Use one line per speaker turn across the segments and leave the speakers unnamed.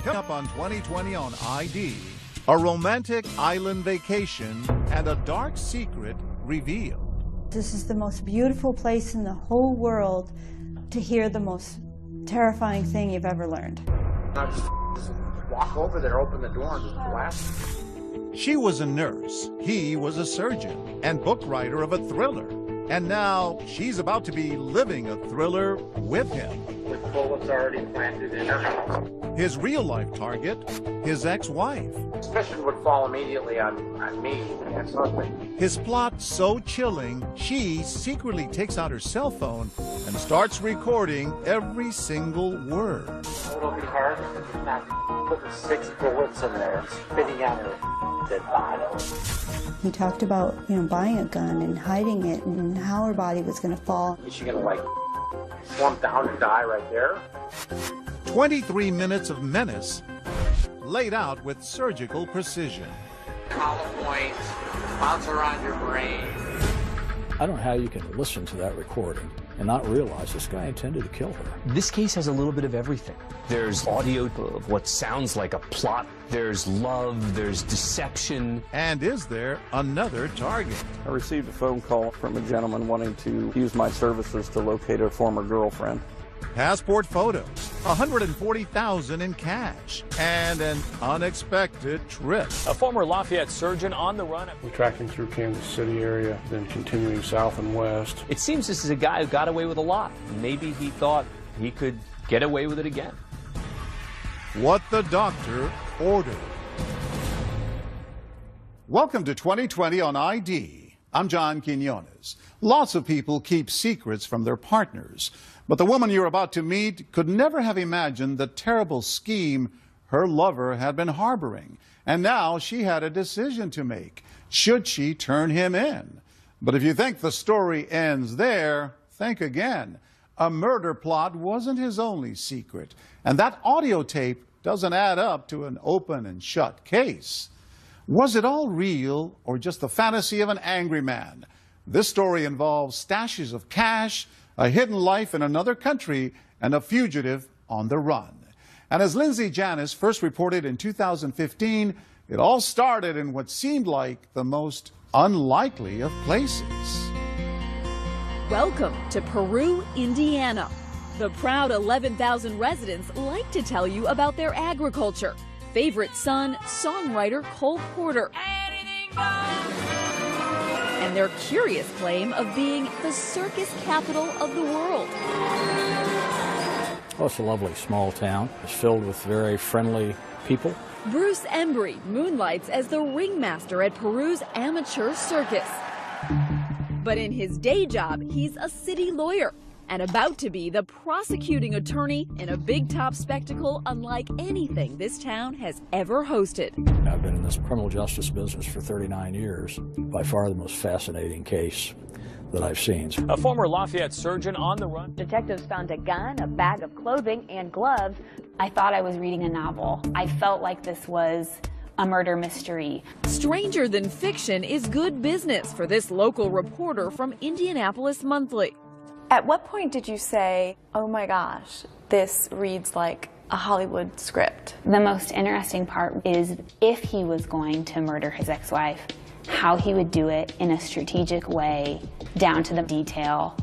Coming up on 2020 on ID, a romantic island vacation and a dark secret revealed.
This is the most beautiful place in the whole world to hear the most terrifying thing you've ever learned.
I just walk over there, open the door, and just blast.
She was a nurse, he was a surgeon, and book writer of a thriller. And now she's about to be living a thriller with him.
With bullets already planted in her.
His real-life target, his ex-wife.
Suspicion would fall immediately on me, the ex-husband.
His plot so chilling, she secretly takes out her cell phone and starts recording every single word.
It'll be hard not putting 6 bullets in there and spitting out her dead body.
He talked about, buying a gun and hiding it and how her body was going to fall.
Is she gonna slump down and die right there?
23 minutes of menace laid out with surgical precision.
Hollow points, bounce around your brain.
I don't know how you can listen to that recording and not realize this guy intended to kill her.
This case has a little bit of everything. There's audio of what sounds like a plot. There's love, there's deception.
And is there another target?
I received a phone call from a gentleman wanting to use my services to locate a former girlfriend.
Passport photos, $140,000 in cash, and an unexpected trip.
A former Lafayette surgeon on the run.
We tracked him through Kansas City area, then continuing south and west.
It seems this is a guy who got away with a lot. Maybe he thought he could get away with it again.
What the doctor ordered. Welcome to 2020 on ID. I'm John Quinones. Lots of people keep secrets from their partners. But the woman you're about to meet could never have imagined the terrible scheme her lover had been harboring. And now she had a decision to make. Should she turn him in? But if you think the story ends there, think again. A murder plot wasn't his only secret. And that audio tape doesn't add up to an open and shut case. Was it all real or just the fantasy of an angry man? This story involves stashes of cash, a hidden life in another country, and a fugitive on the run. And as Lindsay Janis first reported in 2015, it all started in what seemed like the most unlikely of places.
Welcome to Peru, Indiana. The proud 11,000 residents like to tell you about their agriculture. Favorite son, songwriter Cole Porter. And their curious claim of being the circus capital of the world.
Oh, it's a lovely small town. It's filled with very friendly people.
Bruce Embry moonlights as the ringmaster at Peru's amateur circus. But in his day job, he's a city lawyer and about to be the prosecuting attorney in a big top spectacle unlike anything this town has ever hosted.
I've been in this criminal justice business for 39 years. By far the most fascinating case that I've seen.
A former Lafayette surgeon on the run.
Detectives found a gun, a bag of clothing, and gloves. I thought I was reading a novel. I felt like this was a murder mystery.
Stranger than fiction is good business for this local reporter from Indianapolis Monthly.
At what point did you say, oh my gosh, this reads like a Hollywood script?
The most interesting part is if he was going to murder his ex-wife, how he would do it in a strategic way, down to the detail.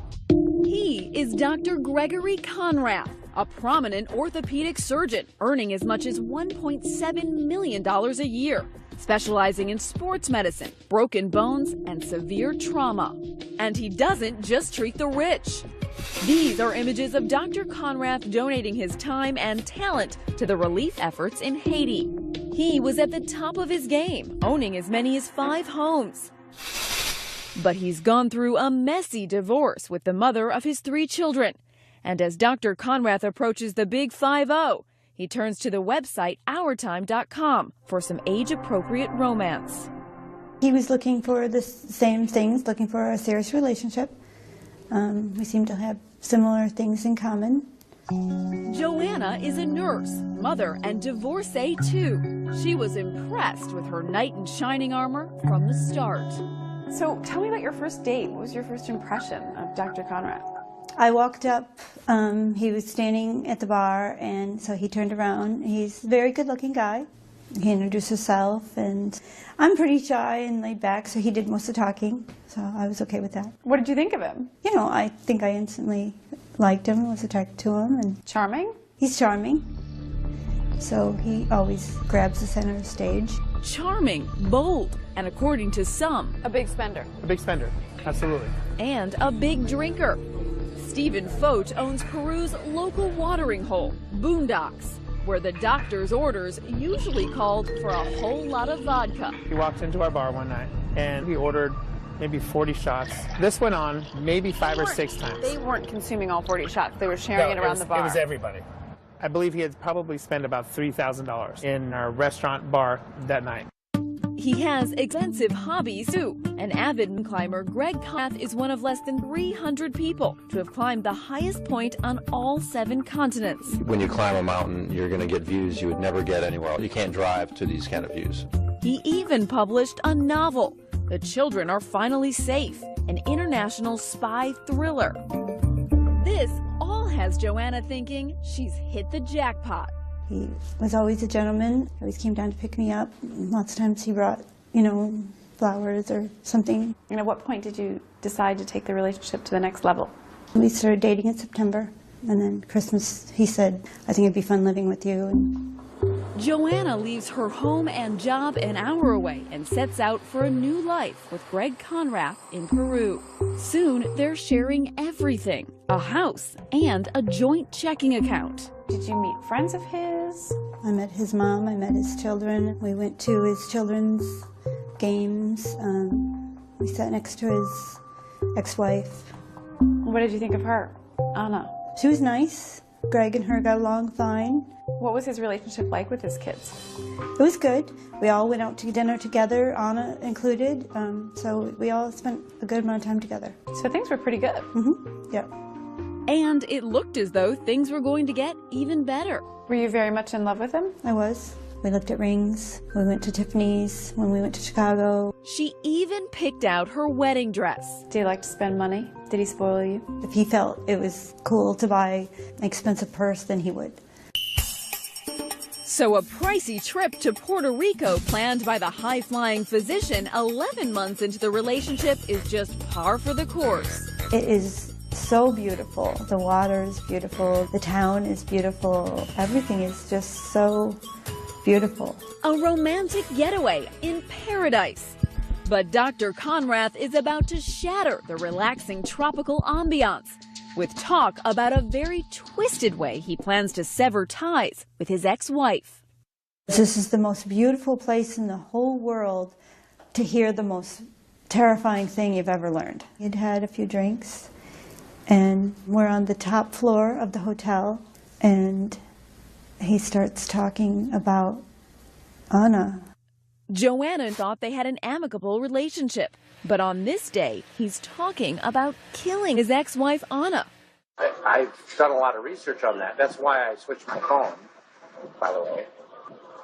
He is Dr. Gregory Conrath, a prominent orthopedic surgeon earning as much as $1.7 million a year, specializing in sports medicine, broken bones, and severe trauma. And he doesn't just treat the rich. These are images of Dr. Conrath donating his time and talent to the relief efforts in Haiti. He was at the top of his game, owning as many as 5 homes. But he's gone through a messy divorce with the mother of his 3 children. And as Dr. Conrath approaches the big 5-0, he turns to the website OurTime.com for some age-appropriate romance.
He was looking for the same things, looking for a serious relationship. We seem to have similar things in common.
Joanna is a nurse, mother, and divorcee too. She was impressed with her knight in shining armor from the start.
So tell me about your first date. What was your first impression of Dr. Conrath?
I walked up, he was standing at the bar, and so he turned around. He's a very good-looking guy. He introduced himself, and I'm pretty shy and laid back, so he did most of the talking, so I was okay with that.
What did you think of him?
You know, I think I instantly liked him, was attracted to him. And
charming?
He's charming, so he always grabs the center of the stage.
Charming, bold, and according to some,
a big spender.
A big spender, absolutely.
And a big drinker. Stephen Focht owns Peru's local watering hole, Boondocks, where the doctor's orders usually called for a whole lot of vodka.
He walked into our bar one night and he ordered maybe 40 shots. This went on maybe 5 or 6 times.
They weren't consuming all 40 shots. They were sharing it around the bar.
It was everybody. I believe he had probably spent about $3,000 in our restaurant bar that night.
He has extensive hobbies too. An avid climber, Greg Conrath is one of less than 300 people to have climbed the highest point on all 7 continents.
When you climb a mountain, you're going to get views you would never get anywhere else. You can't drive to these kind of views.
He even published a novel, The Children Are Finally Safe, an international spy thriller. This all has Joanna thinking she's hit the jackpot.
He was always a gentleman, always came down to pick me up. Lots of times he brought, you know, flowers or something.
And at what point did you decide to take the relationship to the next level?
We started dating in September, and then Christmas he said, I think it'd be fun living with you. And
Joanna leaves her home and job an hour away and sets out for a new life with Greg Conrath in Peru. Soon, they're sharing everything, a house and a joint checking account.
Did you meet friends of his?
I met his mom, I met his children. We went to his children's games. We sat next to his ex-wife.
What did you think of her, Anna?
She was nice. Greg and her got along fine.
What was his relationship like with his kids?
It was good. We all went out to dinner together, Anna included, so we all spent a good amount of time together.
So things were pretty good.
Mm-hmm. Yep.
And it looked as though things were going to get even better.
Were you very much in love with him?
I was. We looked at rings. We went to Tiffany's when we went to Chicago.
She even picked out her wedding dress.
Do you like to spend money? Did he spoil you?
If he felt it was cool to buy an expensive purse, then he would.
So a pricey trip to Puerto Rico planned by the high-flying physician 11 months into the relationship is just par for the course.
It is so beautiful. The water is beautiful. The town is beautiful. Everything is just so beautiful.
A romantic getaway in paradise. But Dr. Conrath is about to shatter the relaxing tropical ambiance with talk about a very twisted way he plans to sever ties with his ex-wife.
This is the most beautiful place in the whole world to hear the most terrifying thing you've ever learned. He'd had a few drinks, and we're on the top floor of the hotel, and he starts talking about Anna.
Joanna thought they had an amicable relationship, but on this day, he's talking about killing his ex-wife, Anna.
I've done a lot of research on that. That's why I switched my phone, by the way,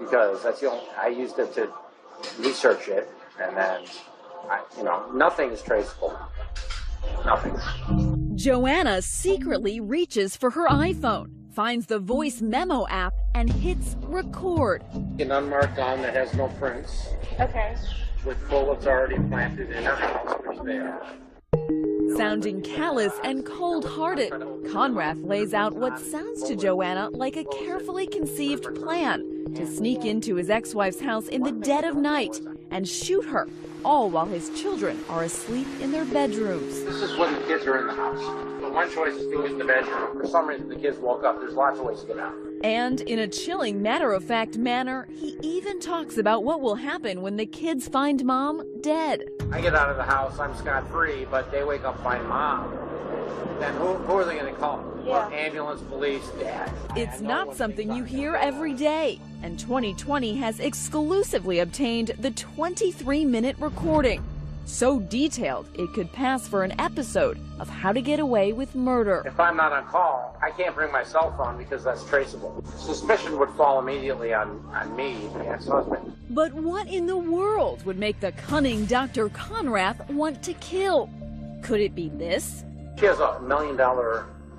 because that's the only, I used it to research it, and then, nothing is traceable. Nothing.
Joanna secretly reaches for her iPhone, finds the voice memo app, and hits record.
An unmarked gun that has no prints.
Okay.
With bullets already planted in her house, which they are.
Sounding callous and cold-hearted, Conrath lays out what sounds to Joanna like a carefully conceived plan to sneak into his ex-wife's house in the dead of night and shoot her, all while his children are asleep in their bedrooms.
This is when the kids are in the house. The one choice is to get in the bedroom. For some reason, the kids woke up. There's lots of ways to get out.
And in a chilling, matter-of-fact manner, he even talks about what will happen when the kids find Mom dead.
I get out of the house, I'm scot-free, but they wake up, find Mom. Then who are they going to call? Well, ambulance, police, dad.
It's not something you hear every day, and 2020 has exclusively obtained the 23-minute recording. So detailed, it could pass for an episode of How to Get Away with Murder.
If I'm not on call, I can't bring my cell phone because that's traceable. Suspicion would fall immediately on me, the ex-husband.
But what in the world would make the cunning Dr. Conrath want to kill? Could it be this?
She has $1 million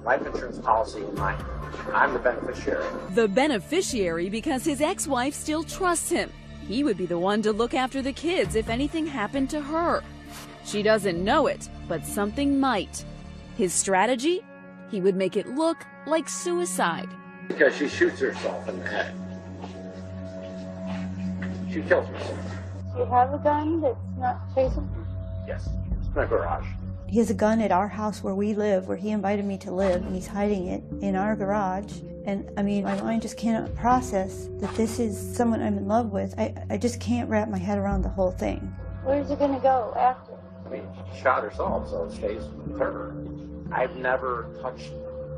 life insurance policy in mine. I'm the beneficiary.
The beneficiary because his ex-wife still trusts him. He would be the one to look after the kids if anything happened to her. She doesn't know it, but something might. His strategy? He would make it look like suicide.
Because she shoots herself in the head. She kills herself.
Do you have a gun that's not chasing?
Yes, it's in the garage.
He has a gun at our house where we live, where he invited me to live, and he's hiding it in our garage. And I mean, my mind just cannot process that this is someone I'm in love with. I just can't wrap my head around the whole thing. Where's it gonna go after?
I mean, she shot herself, so it stays with her. I've never touched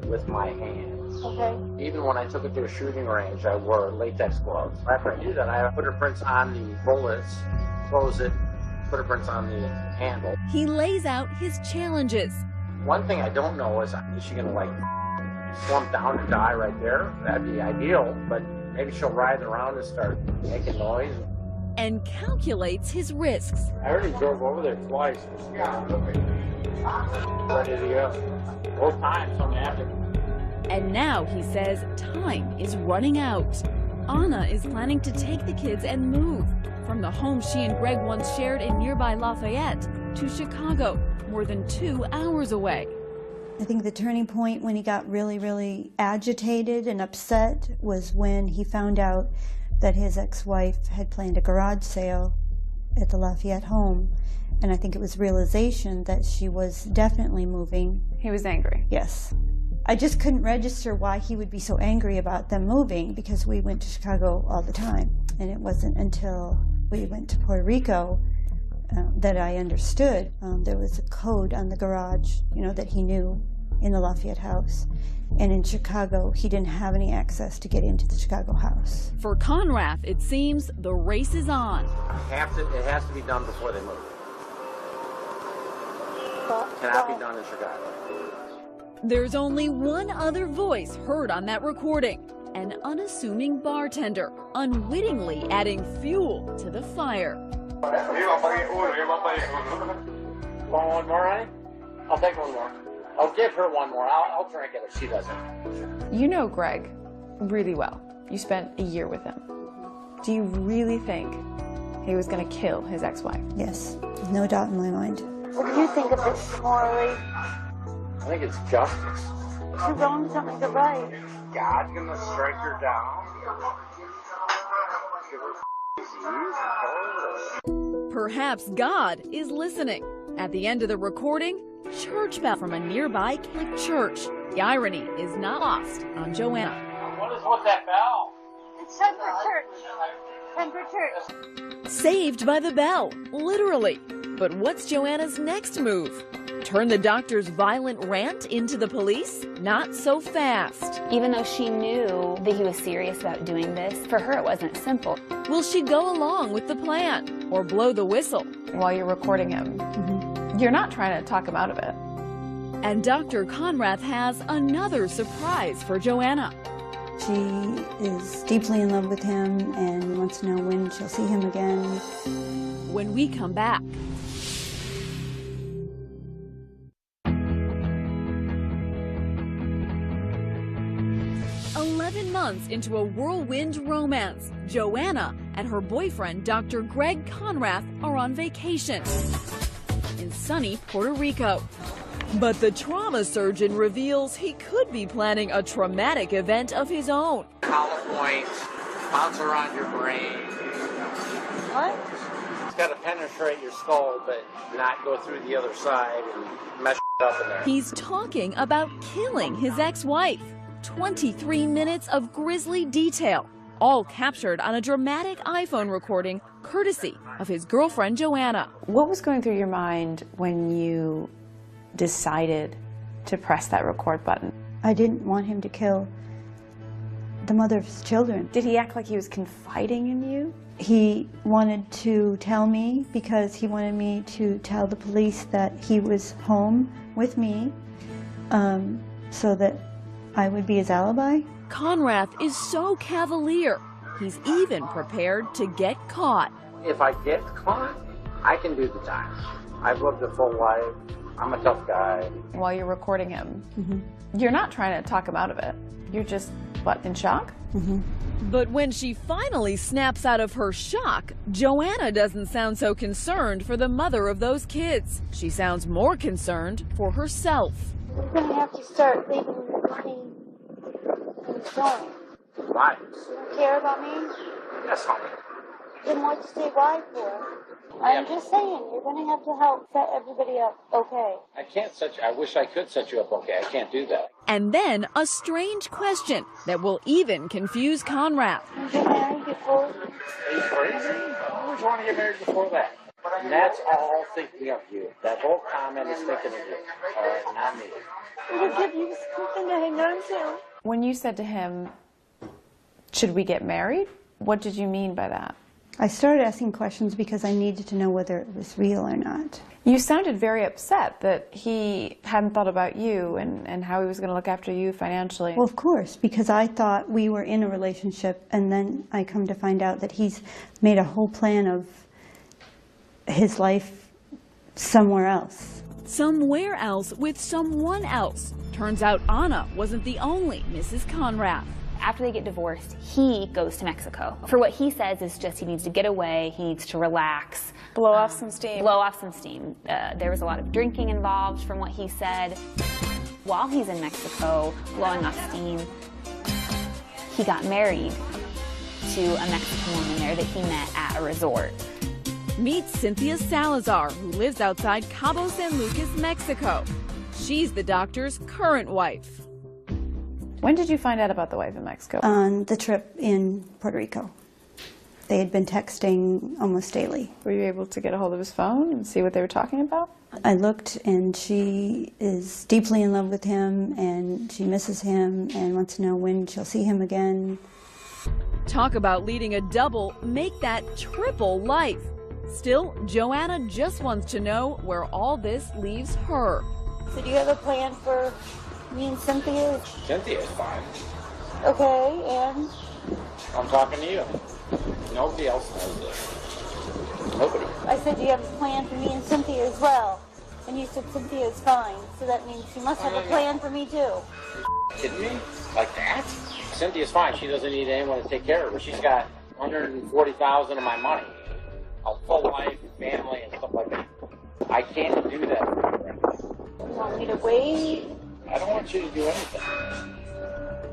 with my hands.
Okay.
Even when I took it to a shooting range, I wore latex gloves. After I do that, I put her prints on the bullets, close it, put her prints on the handle.
He lays out his challenges.
One thing I don't know is she gonna like slump down and die right there? That'd be ideal, but maybe she'll writhe around and start making noise.
And calculates his risks.
I already drove over there twice. Ready to go.
Both times, something happened.
And now he says time is running out. Anna is planning to take the kids and move from the home she and Greg once shared in nearby Lafayette to Chicago, more than 2 hours away.
I think the turning point when he got really, really agitated and upset was when he found out that his ex-wife had planned a garage sale at the Lafayette home. And I think it was realization that she was definitely moving.
He was angry.
Yes. I just couldn't register why he would be so angry about them moving, because we went to Chicago all the time. And it wasn't until we went to Puerto Rico that I understood. There was a code on the garage, you know, that he knew in the Lafayette house. And in Chicago, he didn't have any access to get into the Chicago house.
For Conrath, it seems the race is on.
It has to be done before they move. Cannot be done in Chicago.
There's only one other voice heard on that recording. An unassuming bartender, unwittingly adding fuel to the fire.
Want one more, honey? I'll take one more. I'll give her one more. I'll drink it if she doesn't.
You know Greg really well. You spent a year with him. Do you really think he was going to kill his ex-wife?
Yes, no doubt in my mind.
What do you think of this morally?
I think it's justice.
Who wronged something to right?
God's gonna strike her down.
Perhaps God is listening. At the end of the recording, church bell from a nearby Catholic church. The irony is not lost on Joanna.
What is with that bell?
It's time for church. Time for church.
Saved by the bell, literally. But what's Joanna's next move? Turn the doctor's violent rant into the police? Not so fast.
Even though she knew that he was serious about doing this, for her it wasn't simple.
Will she go along with the plan or blow the whistle?
While you're recording him, you're not trying to talk him out of it.
And Dr. Conrath has another surprise for Joanna.
She is deeply in love with him and wants to know when she'll see him again.
When we come back. 11 months into a whirlwind romance, Joanna and her boyfriend, Dr. Greg Conrath, are on vacation in sunny Puerto Rico. But the trauma surgeon reveals he could be planning a traumatic event of his own.
Hollow points bounce around your brain.
What?
It's got to penetrate your skull, but not go through the other side and mess up in there.
He's talking about killing his ex-wife. 23 minutes of grisly detail, all captured on a dramatic iPhone recording courtesy of his girlfriend Joanna.
What was going through your mind when you decided to press that record button?
I didn't want him to kill the mother of his children.
Did he act like he was confiding in you?
He wanted to tell me because he wanted me to tell the police that he was home with me so that I would be his alibi.
Conrath is so cavalier, he's even prepared to get caught.
If I get caught, I can do the time. I've lived a full life. I'm a tough guy.
While you're recording him, you're not trying to talk him out of it. You're just, what, in shock?
But when she finally snaps out of her shock, Joanna doesn't sound so concerned for the mother of those kids. She sounds more concerned for herself.
We're going to have to start leaving money in the phone.
Why?
You don't care about me?
Yes, honey.
Then what'd you say why for? I'm just saying, you're going to have to help set everybody up okay.
I can't set you, I wish I could set you up okay. I can't do that.
And then a strange question that will even confuse Conrad.
You get married before?
Are you crazy? I always want to get married before that. And that's all thinking of you. That whole comment is thinking of you. All right, not me.
It'll give you something to hang on to.
When you said to him, should we get married? What did you mean by that?
I started asking questions because I needed to know whether it was real or not.
You sounded very upset that he hadn't thought about you and how he was going to look after you financially.
Well, of course, because I thought we were in a relationship, and then I come to find out that he's made a whole plan of his life somewhere else.
Somewhere else with someone else. Turns out Anna wasn't the only Mrs. Conrad.
After they get divorced, he goes to Mexico. For what he says is just he needs to get away, he needs to relax.
Blow off some steam.
Blow off some steam. There was a lot of drinking involved from what he said. While he's in Mexico, blowing off steam, he got married to a Mexican woman there that he met at a resort.
Meet Cynthia Salazar, who lives outside Cabo San Lucas, Mexico. She's the doctor's current wife.
When did you find out about the wife in Mexico?
On the trip in Puerto Rico. They had been texting almost daily.
Were you able to get a hold of his phone and see what they were talking about?
I looked, and she is deeply in love with him, and she misses him and wants to know when she'll see him again.
Talk about leading a double, make that triple life. Still, Joanna just wants to know where all this leaves her.
So do you have a plan for me and Cynthia?
Cynthia's fine.
Okay, and?
I'm talking to you. Nobody else knows this. Nobody.
I said, do you have a plan for me and Cynthia as well? And you said Cynthia's fine, so that means she must have a plan for me too.
Kidding me? Like that? Cynthia's fine. She doesn't need anyone to take care of her. She's got $140,000 of my money. A full life, family, and stuff like that. I can't do that for you right now.
You want me to wait?
I don't want you to do anything.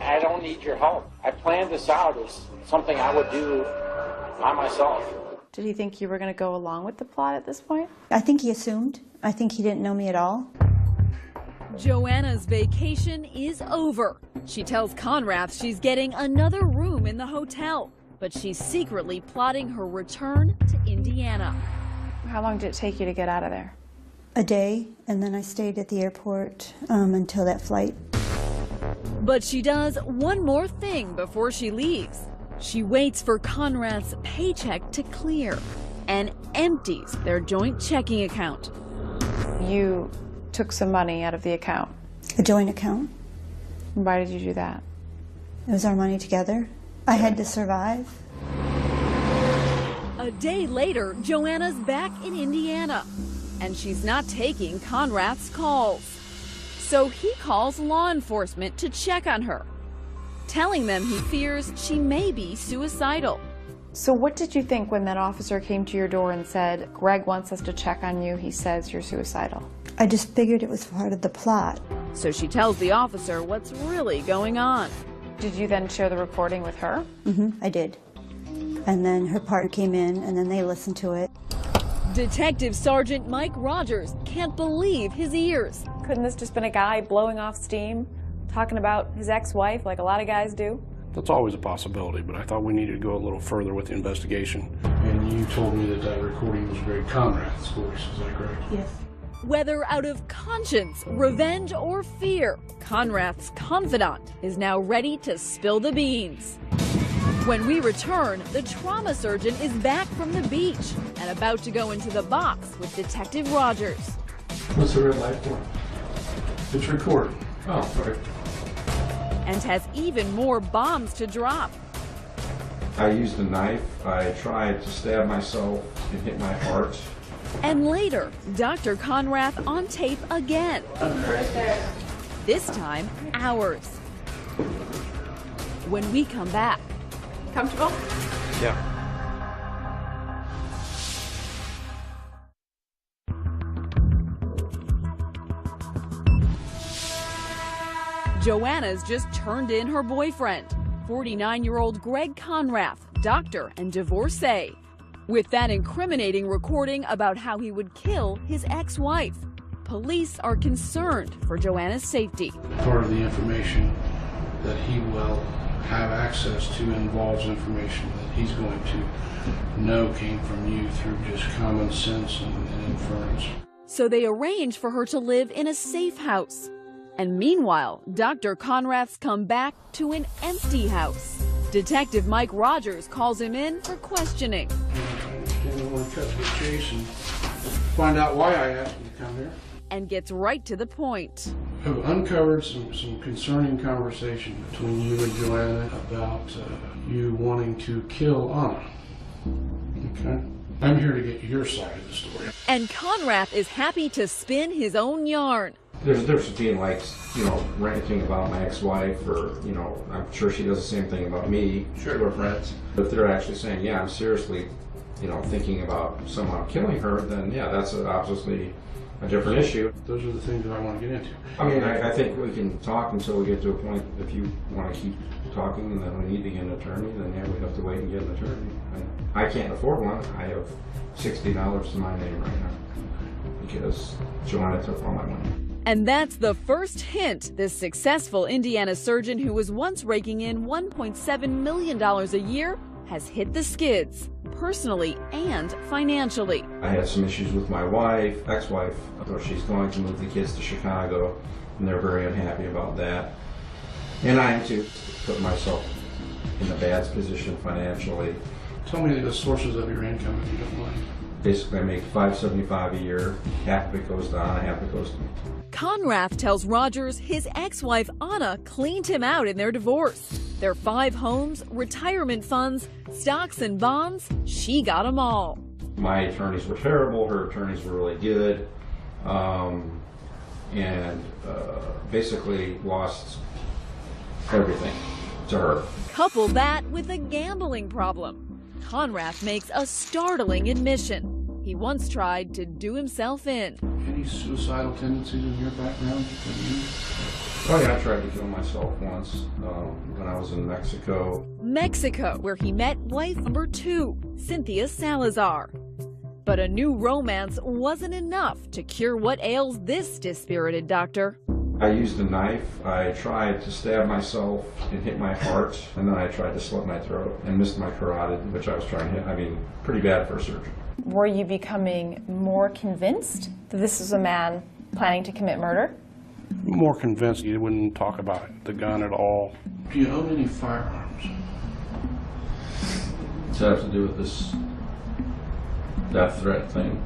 I don't need your help. I planned this out as something I would do by myself.
Did he think you were going to go along with the plot at this point?
I think he assumed. I think he didn't know me at all.
Joanna's vacation is over. She tells Conrad she's getting another room in the hotel, but she's secretly plotting her return to Indiana.
How long did it take you to get out of there?
A day, and then I stayed at the airport until that flight.
But she does one more thing before she leaves. She waits for Conrad's paycheck to clear and empties their joint checking account.
You took some money out of the account.
A joint account.
Why did you do that?
It was our money together. I had to survive.
A day later, Joanna's back in Indiana, and she's not taking Conrad's calls. So he calls law enforcement to check on her, telling them he fears she may be suicidal.
So what did you think when that officer came to your door and said, Greg wants us to check on you, he says you're suicidal?
I just figured it was part of the plot.
So she tells the officer what's really going on.
Did you then share the recording with her?
I did. And then her partner came in, and then they listened to it.
Detective Sergeant Mike Rogers can't believe his ears.
Couldn't this just been a guy blowing off steam, talking about his ex-wife like a lot of guys do?
That's always a possibility, but I thought we needed to go a little further with the investigation. And you told me that that recording was Greg Conrad's voice, is that correct?
Yes.
Whether out of conscience, revenge, or fear, Conrad's confidant is now ready to spill the beans. When we return, the trauma surgeon is back from the beach and about to go into the box with Detective Rogers.
What's the red light for? It's recording. Oh, okay.
And has even more bombs to drop.
I used a knife. I tried to stab myself and hit my heart.
And later, Dr. Conrath on tape again. This time, hours. When we come back.
Comfortable?
Yeah.
Joanna's just turned in her boyfriend, 49-year-old Greg Conrath, doctor and divorcee, with that incriminating recording about how he would kill his ex-wife. Police are concerned for Joanna's safety.
Part of the information that he will have access to involves information that he's going to know came from you through just common sense and inference.
So they arrange for her to live in a safe house. And meanwhile, Dr. Conrath's come back to an empty house. Detective Mike Rogers calls him in for questioning.
I want to cut to the chase and find out why I asked you to come here.
And gets right to the point.
I've uncovered some concerning conversation between you and Joanna about you wanting to kill Anna. Okay? I'm here to get your side of the story.
And Conrath is happy to spin his own yarn.
There's a difference between, like, ranting about my ex-wife, or, I'm sure she does the same thing about me, to her friends. If they're actually saying, yeah, I'm seriously, thinking about somehow killing her, then yeah, that's obviously a different issue.
Those are the things that I want to get into.
I mean, I think we can talk until we get to a point. If you want to keep talking and then we need to get an attorney, then yeah, we have to wait and get an attorney. I can't afford one. I have $60 to my name right now because Joanna took all my money.
And that's the first hint this successful Indiana surgeon who was once raking in $1.7 million a year has hit the skids, personally and financially.
I had some issues with my ex-wife. She's going to move the kids to Chicago, and they're very unhappy about that. And I am too, put myself in a bad position financially.
Tell me the sources of your income, if you don't mind.
Basically, I make $575 a year. Half of it goes to Anna, half of it goes to me.
Conrath tells Rogers his ex-wife Anna cleaned him out in their divorce. Their 5 homes, retirement funds, stocks and bonds, she got them all.
My attorneys were terrible, her attorneys were really good, and basically lost everything to her.
Couple that with a gambling problem. Conrath makes a startling admission. He once tried to do himself in.
Any suicidal tendencies in your background?
Oh yeah, I tried to kill myself once when I was in Mexico.
Mexico, where he met wife number 2, Cynthia Salazar. But a new romance wasn't enough to cure what ails this dispirited doctor.
I used a knife. I tried to stab myself and hit my heart, and then I tried to slit my throat and missed my carotid, which I was trying to hit. I mean, pretty bad for a surgeon.
Were you becoming more convinced that this is a man planning to commit murder?
More convinced you wouldn't talk about the gun at all. Do you own any firearms?
Does that have to do with this death threat thing?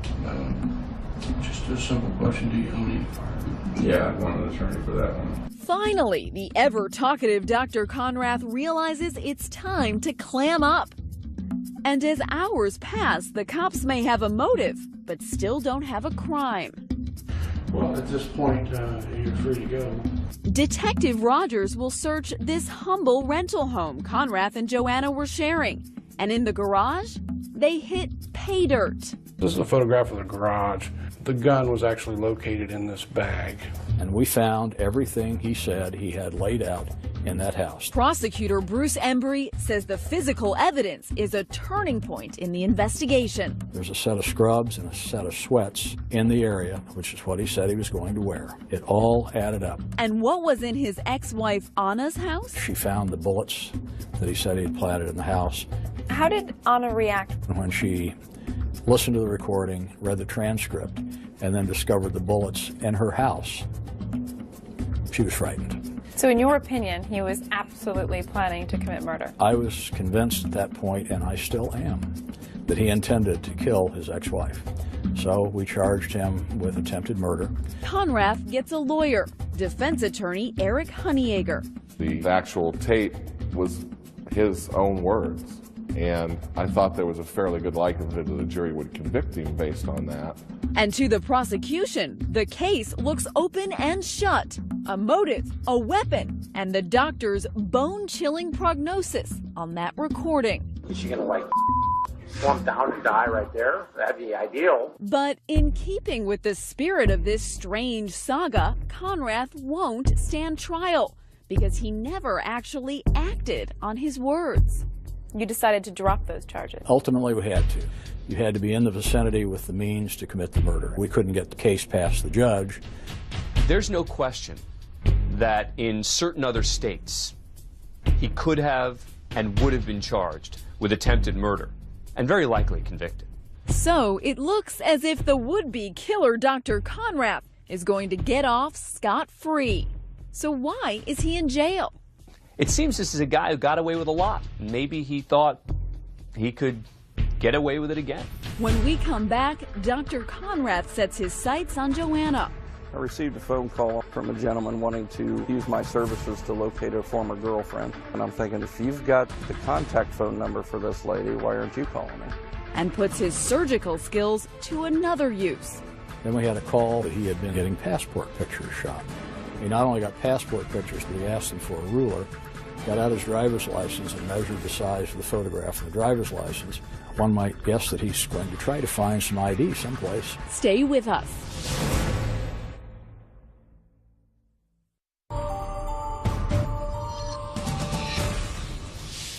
Just a simple question, do you own any firearms?
Yeah, I want an attorney for that one.
Finally, the ever-talkative Dr. Conrath realizes it's time to clam up. And as hours pass, the cops may have a motive, but still don't have a crime.
Well, at this point, you're free to go.
Detective Rogers will search this humble rental home Conrath and Joanna were sharing. And in the garage, they hit pay dirt.
This is a photograph of the garage. The gun was actually located in this bag.
And we found everything he said he had laid out in that house.
Prosecutor Bruce Embry says the physical evidence is a turning point in the investigation.
There's a set of scrubs and a set of sweats in the area, which is what he said he was going to wear. It all added up.
And what was in his ex-wife Anna's house?
She found the bullets that he said he'd planted in the house.
How did Anna react?
When she listened to the recording, read the transcript, and then discovered the bullets in her house, she was frightened.
So in your opinion, he was absolutely planning to commit murder?
I was convinced at that point, and I still am, that he intended to kill his ex-wife. So we charged him with attempted murder.
Conrath gets a lawyer, defense attorney Eric Honeyegger.
The actual tape was his own words. And I thought there was a fairly good likelihood that the jury would convict him based on that.
And to the prosecution, the case looks open and shut. A motive, a weapon, and the doctor's bone-chilling prognosis on that recording.
Is she gonna like slump down and die right there? That'd be ideal.
But in keeping with the spirit of this strange saga, Conrath won't stand trial because he never actually acted on his words.
You decided to drop those charges.
Ultimately, we had to. You had to be in the vicinity with the means to commit the murder. We couldn't get the case past the judge.
There's no question that in certain other states, he could have and would have been charged with attempted murder and very likely convicted.
So it looks as if the would-be killer Dr. Conrath is going to get off scot-free. So why is he in jail?
It seems this is a guy who got away with a lot. Maybe he thought he could get away with it again.
When we come back, Dr. Conrath sets his sights on Joanna.
I received a phone call from a gentleman wanting to use my services to locate a former girlfriend. And I'm thinking, if you've got the contact phone number for this lady, why aren't you calling me?
And puts his surgical skills to another use.
Then we had a call that he had been getting passport pictures shot. He not only got passport pictures, but he asked them for a ruler, got out his driver's license and measured the size of the photograph of the driver's license. One might guess that he's going to try to find some ID someplace.
Stay with us.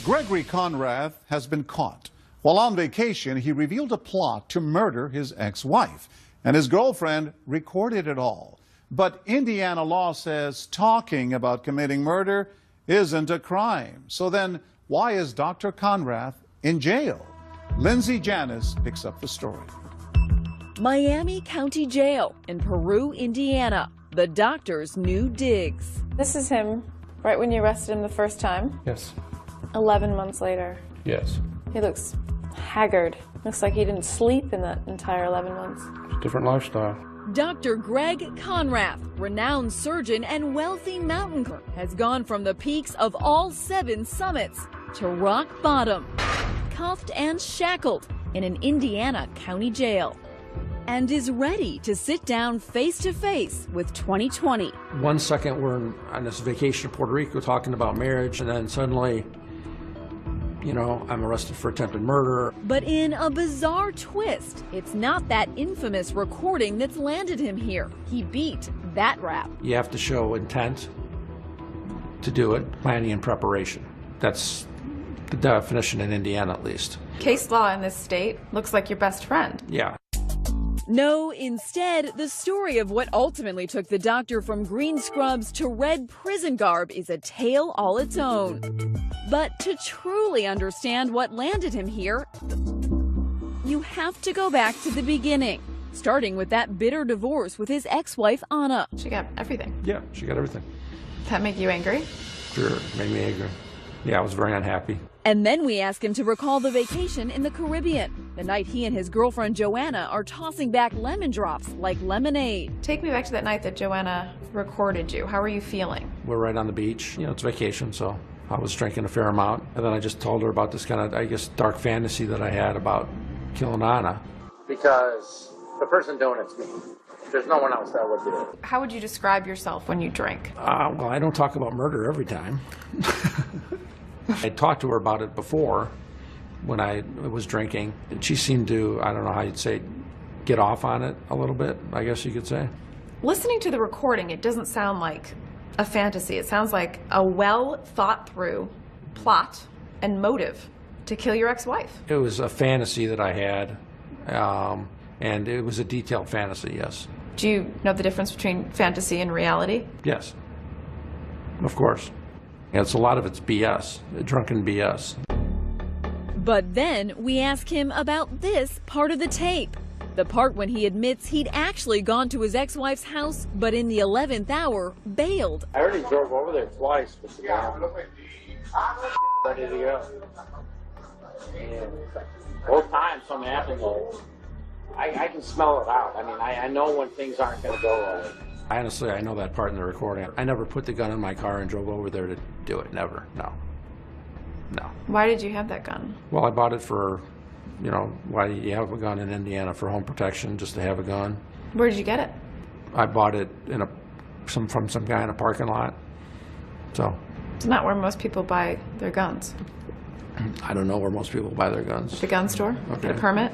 Gregory Conrath has been caught. While on vacation, he revealed a plot to murder his ex-wife, and his girlfriend recorded it all. But Indiana law says talking about committing murder isn't a crime. So then, why is Dr. Conrath in jail? Lindsay Janis picks up the story.
Miami County Jail in Peru, Indiana. The doctor's new digs.
This is him right when you arrested him the first time.
Yes.
11 months later.
Yes.
He looks haggard. Looks like he didn't sleep in that entire 11 months.
It's a different lifestyle.
Dr. Greg Conrath, renowned surgeon and wealthy mountain climber, has gone from the peaks of all 7 summits to rock bottom, cuffed and shackled in an Indiana county jail, and is ready to sit down face to face with 2020.
1 second we're on this vacation in Puerto Rico talking about marriage, and then suddenly, you know, I'm arrested for attempted murder.
But in a bizarre twist, it's not that infamous recording that's landed him here. He beat that rap.
You have to show intent to do it, planning and preparation. That's the definition in Indiana, at least.
Case law in this state looks like your best friend.
Yeah.
No, instead, the story of what ultimately took the doctor from green scrubs to red prison garb is a tale all its own. But to truly understand what landed him here, you have to go back to the beginning, starting with that bitter divorce with his ex-wife, Anna.
She got everything.
Yeah, she got everything.
That make you angry?
Sure, made me angry. Yeah, I was very unhappy.
And then we ask him to recall the vacation in the Caribbean, the night he and his girlfriend Joanna are tossing back lemon drops like lemonade.
Take me back to that night that Joanna recorded you. How were you feeling?
We're right on the beach. You know, it's vacation, so I was drinking a fair amount. And then I just told her about this kind of, I guess, dark fantasy that I had about killing Anna.
Because the person doing it's me. There's no one else that would do it.
How would you describe yourself when you drink?
Well, I don't talk about murder every time. I talked to her about it before when I was drinking. And she seemed to, I don't know how you'd say, get off on it a little bit, I guess you could say.
Listening to the recording, it doesn't sound like a fantasy. It sounds like a well thought through plot and motive to kill your ex-wife.
It was a fantasy that I had, and it was a detailed fantasy, yes.
Do you know the difference between fantasy and reality?
Yes, of course. Yeah, a lot of it's BS, drunken BS.
But then we ask him about this part of the tape. The part when he admits he'd actually gone to his ex-wife's house, but in the 11th hour, bailed.
I already drove over there twice with the guy. Ready to go. And both times something happened, I can smell it out. I mean, I know when things aren't going to go right.
Honestly, I know that part in the recording. I never put the gun in my car and drove over there to do it. Never, no.
No.
Why did you have that gun?
Well, I bought it for, why do you have a gun in Indiana? For home protection, just to have a gun.
Where did you get it?
I bought it from some guy in a parking lot. So.
It's not where most people buy their guns.
I don't know where most people buy their guns.
The gun store?
Okay.
Get a permit?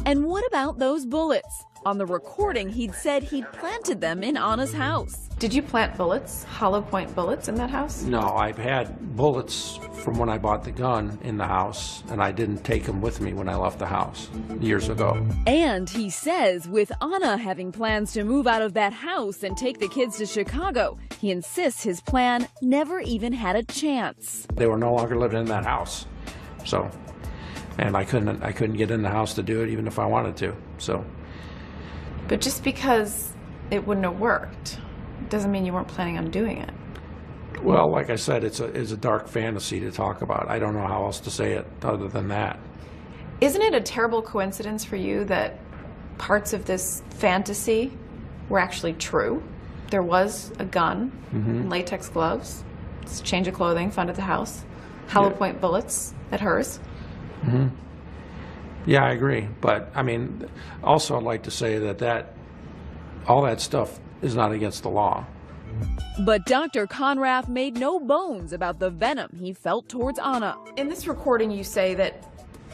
And what about those bullets? On the recording, he'd said he'd planted them in Anna's house.
Did you plant bullets, hollow point bullets, in that house?
No, I've had bullets from when I bought the gun in the house, and I didn't take them with me when I left the house years ago.
And he says with Anna having plans to move out of that house and take the kids to Chicago, he insists his plan never even had a chance.
They were no longer living in that house, so, and I couldn't get in the house to do it even if I wanted to, so.
But just because it wouldn't have worked doesn't mean you weren't planning on doing it.
Well, like I said, it's a dark fantasy to talk about. I don't know how else to say it other than that.
Isn't it a terrible coincidence for you that parts of this fantasy were actually true? There was a gun, latex gloves, change of clothing found at the house, hollow point bullets at hers.
Yeah, I agree. But, I mean, also I'd like to say that all that stuff is not against the law.
But Dr. Conrath made no bones about the venom he felt towards Anna.
In this recording, you say that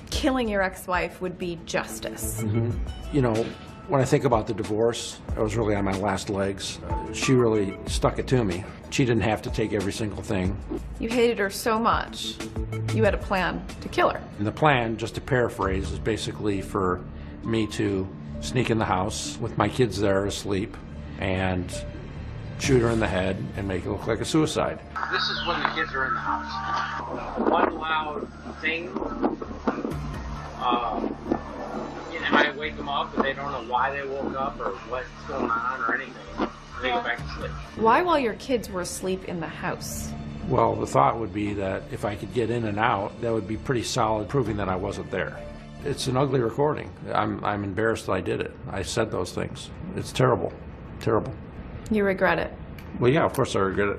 killing your ex-wife would be justice.
You know, when I think about the divorce, I was really on my last legs. She really stuck it to me. She didn't have to take every single thing.
You hated her so much, you had a plan to kill her.
And the plan, just to paraphrase, is basically for me to sneak in the house with my kids there asleep and shoot her in the head and make it look like a suicide.
This is when the kids are in the house. One loud thing, and I wake them up and they don't know why they woke up or what's going on or anything. And they go back to sleep.
Why while your kids were asleep in the house?
Well, the thought would be that if I could get in and out, that would be pretty solid proving that I wasn't there. It's an ugly recording. I'm embarrassed that I did it. I said those things. It's terrible. Terrible.
You regret it?
Well, yeah, of course I regret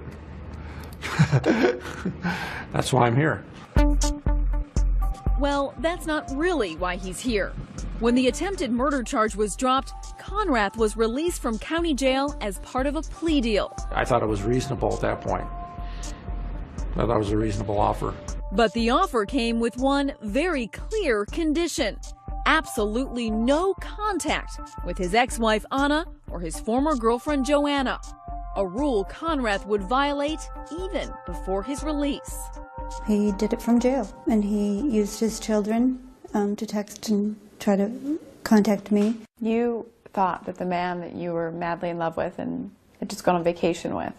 it. That's why I'm here.
Well, that's not really why he's here. When the attempted murder charge was dropped, Conrath was released from county jail as part of a plea deal.
I thought it was reasonable at that point. I thought it was a reasonable offer.
But the offer came with one very clear condition: absolutely no contact with his ex-wife Anna or his former girlfriend Joanna, a rule Conrath would violate even before his release.
He did it from jail, and he used his children to text and try to contact me.
You thought that the man that you were madly in love with and had just gone on vacation with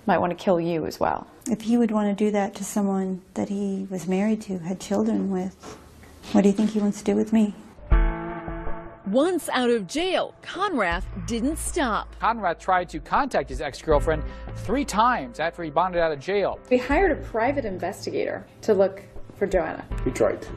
might want to kill you as well.
If he would want to do that to someone that he was married to, had children with, what do you think he wants to do with me?
Once out of jail, Conrath didn't stop.
Conrath tried to contact his ex-girlfriend 3 times after he bonded out of jail.
We hired a private investigator to look for Joanna.
He tried to.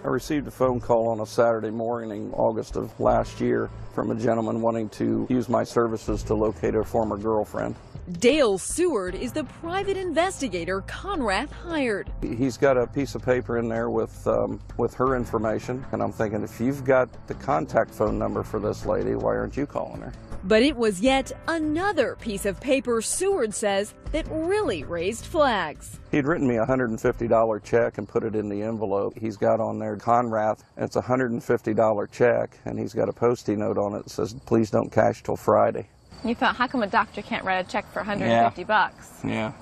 I received a phone call on a Saturday morning, August of last year, from a gentleman wanting to use my services to locate a former girlfriend.
Dale Seward is the private investigator Conrath hired.
He's got a piece of paper in there with her information, and I'm thinking, if you've got the contact phone number for this lady, why aren't you calling her?
But it was yet another piece of paper, Seward says, that really raised flags.
He'd written me a $150 check and put it in the envelope. He's got on there Conrath, and it's a $150 check, and he's got a Post-it note on it that says, please don't cash till Friday.
You thought, how come a doctor can't write a check for $150 bucks?
Yeah.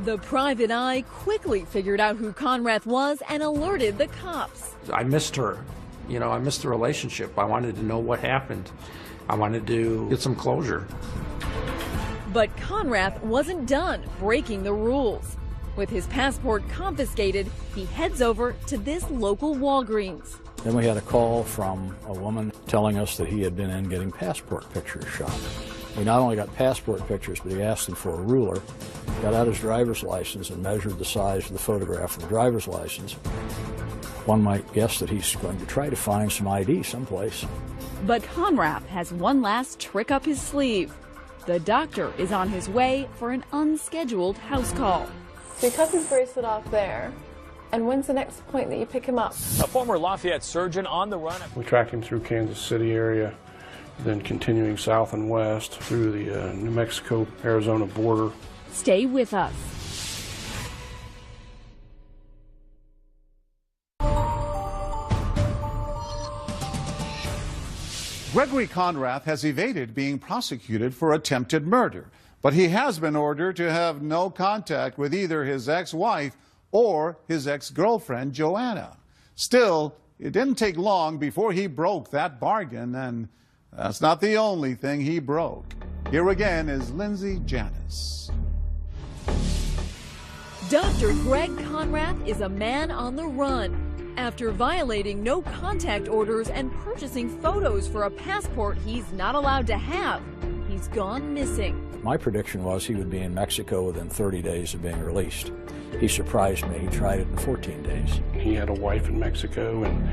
The private eye quickly figured out who Conrath was and alerted the cops.
I missed her. You know, I missed the relationship. I wanted to know what happened. I wanted to get some closure.
But Conrath wasn't done breaking the rules. With his passport confiscated, he heads over to this local Walgreens.
Then we had a call from a woman telling us that he had been in getting passport pictures shot. He not only got passport pictures, but he asked them for a ruler, got out his driver's license and measured the size of the photograph of the driver's license. One might guess that he's going to try to find some ID someplace.
But Conrath has one last trick up his sleeve. The doctor is on his way for an unscheduled house call.
So he cuts his bracelet off there. And when's the next point that you pick him up?
A former Lafayette surgeon on the run.
We tracked him through Kansas City area, then continuing south and west through the New Mexico-Arizona border.
Stay with us.
Gregory Conrath has evaded being prosecuted for attempted murder, but he has been ordered to have no contact with either his ex-wife or his ex-girlfriend, Joanna. Still, it didn't take long before he broke that bargain, and that's not the only thing he broke. Here again is Lindsay Janis.
Dr. Greg Conrath is a man on the run. After violating no contact orders and purchasing photos for a passport he's not allowed to have, he's gone missing.
My prediction was he would be in Mexico within 30 days of being released. He surprised me. He tried it in 14 days.
He had a wife in Mexico, and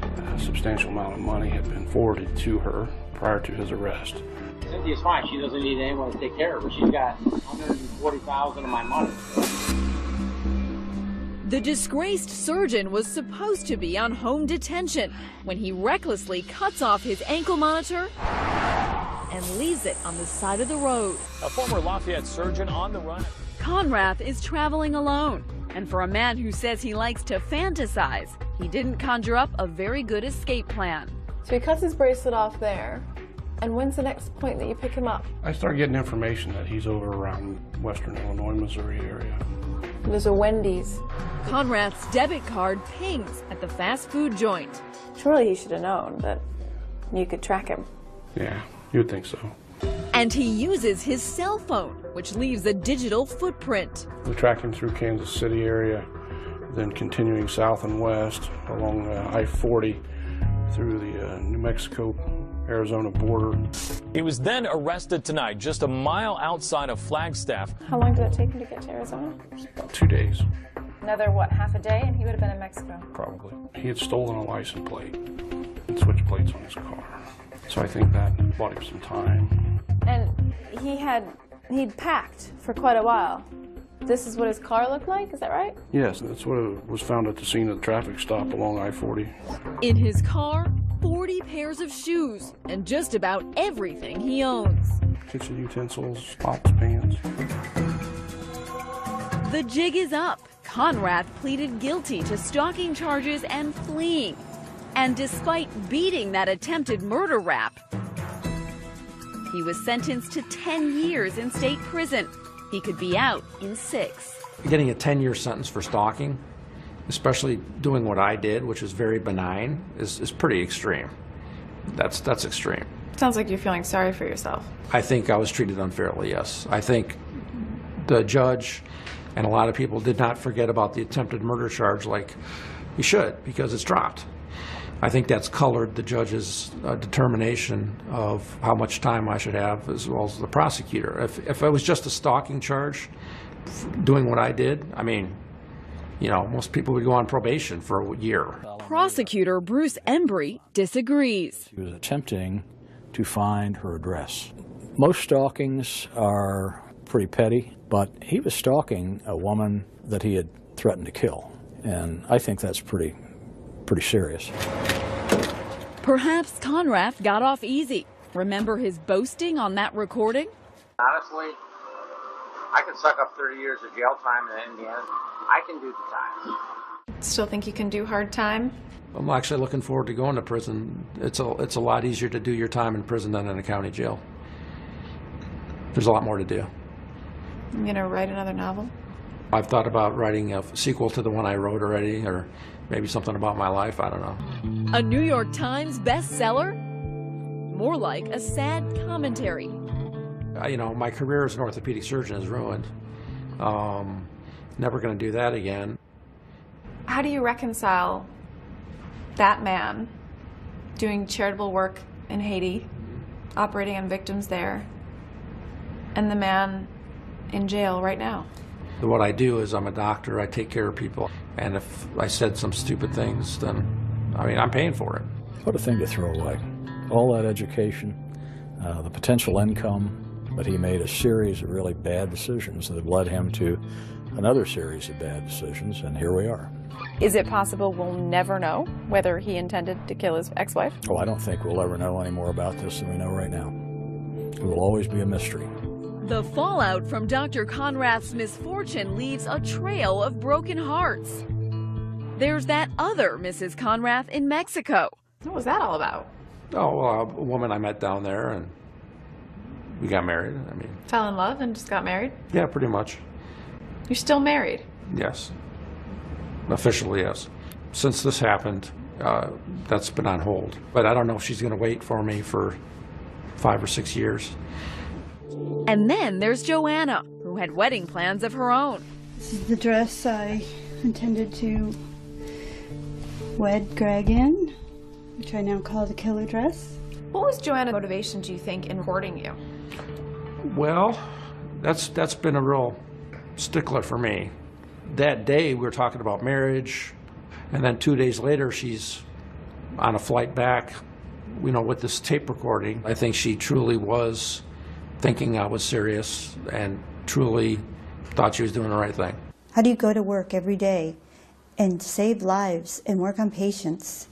a substantial amount of money had been forwarded to her prior to his arrest.
Cynthia's fine. She doesn't need anyone to take care of her. She's got $140,000 of my money.
The disgraced surgeon was supposed to be on home detention when he recklessly cuts off his ankle monitor and leaves it on the side of the road.
A former Lafayette surgeon on the run.
Conrath is traveling alone, and for a man who says he likes to fantasize, he didn't conjure up a very good escape plan.
So he cuts his bracelet off there. And when's the next point that you pick him up?
I started getting information that he's over around western Illinois, Missouri area.
There's a Wendy's.
Conrath's debit card pings at the fast food joint.
Surely he should have known that you could track him.
Yeah, you'd think so.
And he uses his cell phone, which leaves a digital footprint.
We tracked him through Kansas City area, then continuing south and west along I-40 through the New Mexico-Arizona border.
He was then arrested tonight, just a mile outside of Flagstaff.
How long did it take him to get to Arizona?
About 2 days.
Another, what, half a day, and he would have been in Mexico?
Probably. He had stolen a license plate and switched plates on his car. So I think that bought him some time.
And he'd packed for quite a while. This is what his car looked like, is that right?
Yes, that's what was found at the scene of the traffic stop along I-40.
In his car, 40 pairs of shoes and just about everything he owns.
Kitchen utensils, pots, pans.
The jig is up. Conrath pleaded guilty to stalking charges and fleeing. And despite beating that attempted murder rap, he was sentenced to 10 years in state prison. He could be out in 6.
Getting a 10-year sentence for stalking, especially doing what I did, which is very benign, is pretty extreme. That's extreme.
Sounds like you're feeling sorry for yourself.
I think I was treated unfairly, yes. I think the judge and a lot of people did not forget about the attempted murder charge like you should, because it's dropped. I think that's colored the judge's determination of how much time I should have, as well as the prosecutor. If it was just a stalking charge, doing what I did, I mean, you know, most people would go on probation for a year.
Prosecutor Bruce Embry disagrees.
He was attempting to find her address. Most stalkings are pretty petty, but he was stalking a woman that he had threatened to kill, and I think that's pretty serious.
Perhaps Conrath got off easy. Remember his boasting on that recording?
Honestly, I could suck up 30 years of jail time in the end. I can do the time.
Still think you can do hard time?
I'm actually looking forward to going to prison. It's a lot easier to do your time in prison than in a county jail. There's a lot more to do.
I'm gonna write another novel?
I've thought about writing a sequel to the one I wrote already, or maybe something about my life, I don't know.
A New York Times bestseller? More like a sad commentary.
You know, my career as an orthopedic surgeon is ruined. Never going to do that again.
How do you reconcile that man doing charitable work in Haiti, operating on victims there, and the man in jail right now?
What I do is I'm a doctor, I take care of people, and if I said some stupid things, then, I mean, I'm paying for it.
What a thing to throw away. All that education, the potential income, but he made a series of really bad decisions that have led him to another series of bad decisions, and here we are.
Is it possible we'll never know whether he intended to kill his ex-wife?
Oh, I don't think we'll ever know any more about this than we know right now. It will always be a mystery.
The fallout from Dr. Conrath's misfortune leaves a trail of broken hearts. There's that other Mrs. Conrath in Mexico.
What was that all about?
Oh, a woman I met down there, and we got married. I mean,
Fell in love and just got married?
yeah, pretty much.
You're still married?
Yes. Officially, yes. Since this happened, that's been on hold. But I don't know if she's going to wait for me for 5 or 6 years.
And then there's Joanna, who had wedding plans of her own.
This is the dress I intended to wed Greg in, which I now call the killer dress.
What was Joanna's motivation, do you think, in courting you?
Well, that's been a real stickler for me. That day we were talking about marriage, and then 2 days later she's on a flight back, you know, with this tape recording. I think she truly was thinking I was serious and truly thought she was doing the right thing.
How do you go to work every day and save lives and work on patients,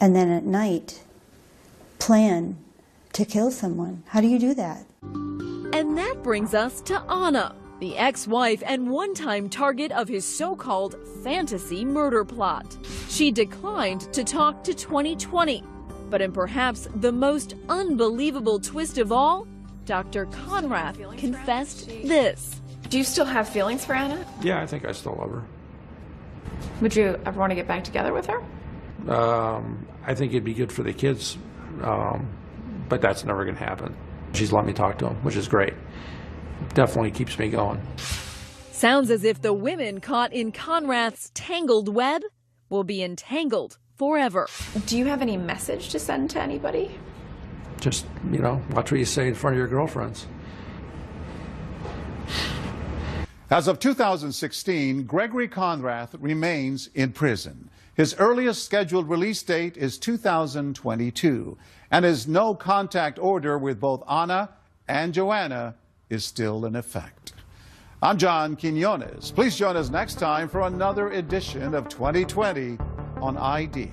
and then at night plan to kill someone? How do you do that?
And that brings us to Anna, the ex-wife and one-time target of his so-called fantasy murder plot. She declined to talk to 2020, but in perhaps the most unbelievable twist of all, Dr. Conrath confessed this.
Do you still have feelings for Anna?
Yeah, I think I still love her.
Would you ever want to get back together with her?
I think it'd be good for the kids, but that's never going to happen. She's let me talk to him, which is great. Definitely keeps me going.
Sounds as if the women caught in Conrath's tangled web will be entangled forever.
Do you have any message to send to anybody?
Just, you know, watch what you say in front of your girlfriends.
As of 2016, Gregory Conrath remains in prison. His earliest scheduled release date is 2022, and his no-contact order with both Anna and Joanna is still in effect. I'm John Quinones. Please join us next time for another edition of 2020 on ID.